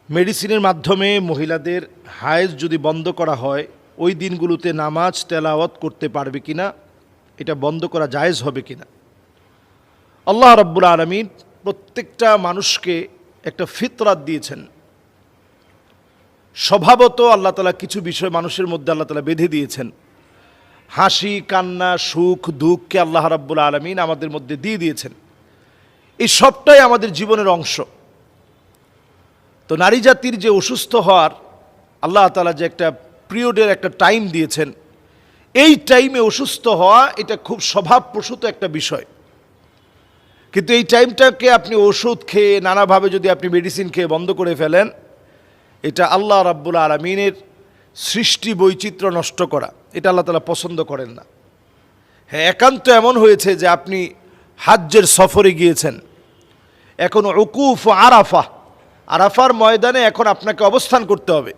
মেডিসিনের মাধ্যমে মহিলাদের হায়েজ যদি বন্ধ করা হয়, ওই দিনগুলোতে নামাজ তেলাওয়াত করতে পারবে কিনা, এটা বন্ধ করা জায়েজ হবে কিনা। আল্লাহ রাব্বুল আলামিন প্রত্যেকটা মানুষকে একটা ফিতরাত দিয়েছেন। স্বভাবত আল্লাহ তাআলা কিছু বিষয় মানুষের মধ্যে আল্লাহ তাআলা বেঁধে দিয়েছেন। হাসি, কান্না, সুখ, দুঃখকে আল্লাহ রাব্বুল আলামিন আমাদের মধ্যে দিয়ে দিয়েছেন। এই সবটাই আমাদের জীবনের অংশ। তো নারী জাতির যে অসুস্থ হওয়ার আল্লাহ তাআলা যে একটা পিরিয়ডের একটা টাইম দিয়েছেন, এই টাইমে অসুস্থ হওয়া এটা খুব স্বভাবপ্রসূত একটা বিষয়। কিন্তু এই টাইমটাকে আপনি ওষুধ খেয়ে নানাভাবে যদি আপনি মেডিসিন খেয়ে বন্ধ করে ফেলেন, এটা আল্লাহ রাব্বুল আলামিনের সৃষ্টি বৈচিত্র্য নষ্ট করা, এটা আল্লাহ তাআলা পছন্দ করেন না। হ্যাঁ, একান্ত এমন হয়েছে যে আপনি হাজ্জের সফরে গিয়েছেন, এখন উকুফ আরাফার ময়দানে এখন আপনাকে অবস্থান করতে হবে।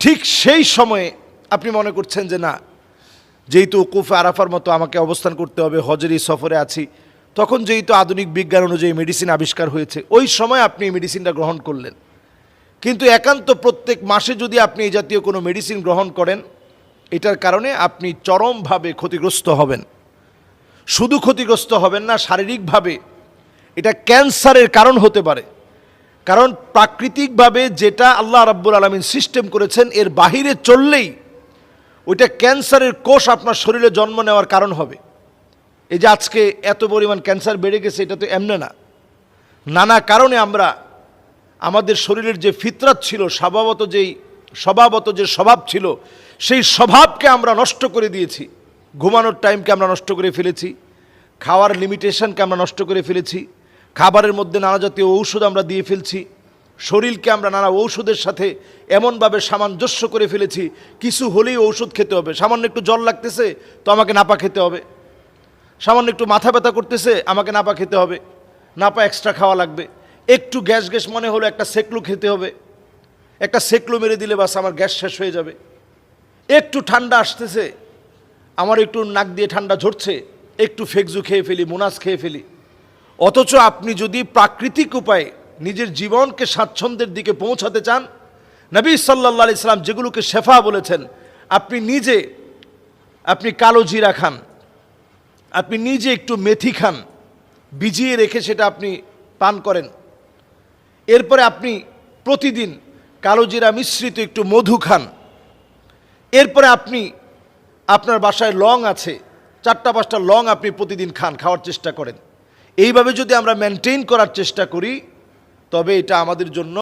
ঠিক সেই সময়ে আপনি মনে করছেন যে না, যেহেতু উকুফ আরাফার মতো আমাকে অবস্থান করতে হবে, হজেরই সফরে আছি, তখন যেহেতু আধুনিক বিজ্ঞান অনুযায়ী মেডিসিন আবিষ্কার হয়েছে, ওই সময় আপনি এই মেডিসিনটা গ্রহণ করলেন। কিন্তু একান্ত প্রত্যেক মাসে যদি আপনি এই জাতীয় কোনো মেডিসিন গ্রহণ করেন, এটার কারণে আপনি চরমভাবে ক্ষতিগ্রস্ত হবেন। শুধু ক্ষতিগ্রস্ত হবেন না, শারীরিকভাবে এটা ক্যান্সারের কারণ হতে পারে। কারণ প্রাকৃতিকভাবে যেটা আল্লাহ রাব্বুল আলামিন সিস্টেম করেছেন, এর বাহিরে চললেই ওইটা ক্যান্সারের কোষ আপনার শরীরে জন্ম নেওয়ার কারণ হবে। এই যে আজকে এত পরিমাণ ক্যান্সার বেড়ে গেছে, এটা তো এমনি না, নানা কারণে আমরা আমাদের শরীরের যে ফিতরাত ছিল, স্বভাবত যে স্বভাব ছিল, সেই স্বভাবকে আমরা নষ্ট করে দিয়েছি। ঘুমানোর টাইমকে আমরা নষ্ট করে ফেলেছি, খাওয়ার লিমিটেশনকে আমরা নষ্ট করে ফেলেছি, খাবারের মধ্যে নানা জাতীয় ঔষধ আমরা দিয়ে ফেলছি, শরীরকে আমরা নানা ঔষধের সাথে এমনভাবে সামঞ্জস্য করে ফেলেছি, কিছু হলেই ঔষধ খেতে হবে। সামান্য একটু জ্বর লাগতেছে তো আমাকে নাপা খেতে হবে, সামান্য একটু মাথা ব্যথা করতেছে আমাকে নাপা খেতে হবে, নাপা এক্সট্রা খাওয়া লাগবে, একটু গ্যাস মনে হলো একটা সেকলু খেতে হবে, একটা সেকলু মেরে দিলে বাস আমার গ্যাস শেষ হয়ে যাবে। একটু ঠান্ডা আসতেছে, আমার একটু নাক দিয়ে ঠান্ডা ঝরছে, একটু ফেকজু খেয়ে ফেলি, মুনাস খেয়ে ফেলি। অথচ আপনি যদি প্রাকৃতিক উপায়ে নিজের জীবনকে স্বাচ্ছন্দ্যের দিকে পৌঁছাতে চান, নবী সাল্লাল্লাহু আলাইহি সাল্লাম যেগুলোকে শেফা বলেছেন, আপনি কালো জিরা খান, আপনি নিজে একটু মেথি খান, ভিজিয়ে রেখে সেটা আপনি পান করেন। এরপরে আপনি প্রতিদিন কালো জিরা মিশ্রিত একটু মধু খান। এরপরে আপনি আপনার বাসায় লং আছে, 4-5টা লং আপনি প্রতিদিন খাওয়ার চেষ্টা করেন। এইভাবে যদি আমরা মেনটেন করার চেষ্টা করি, তবে এটা আমাদের জন্য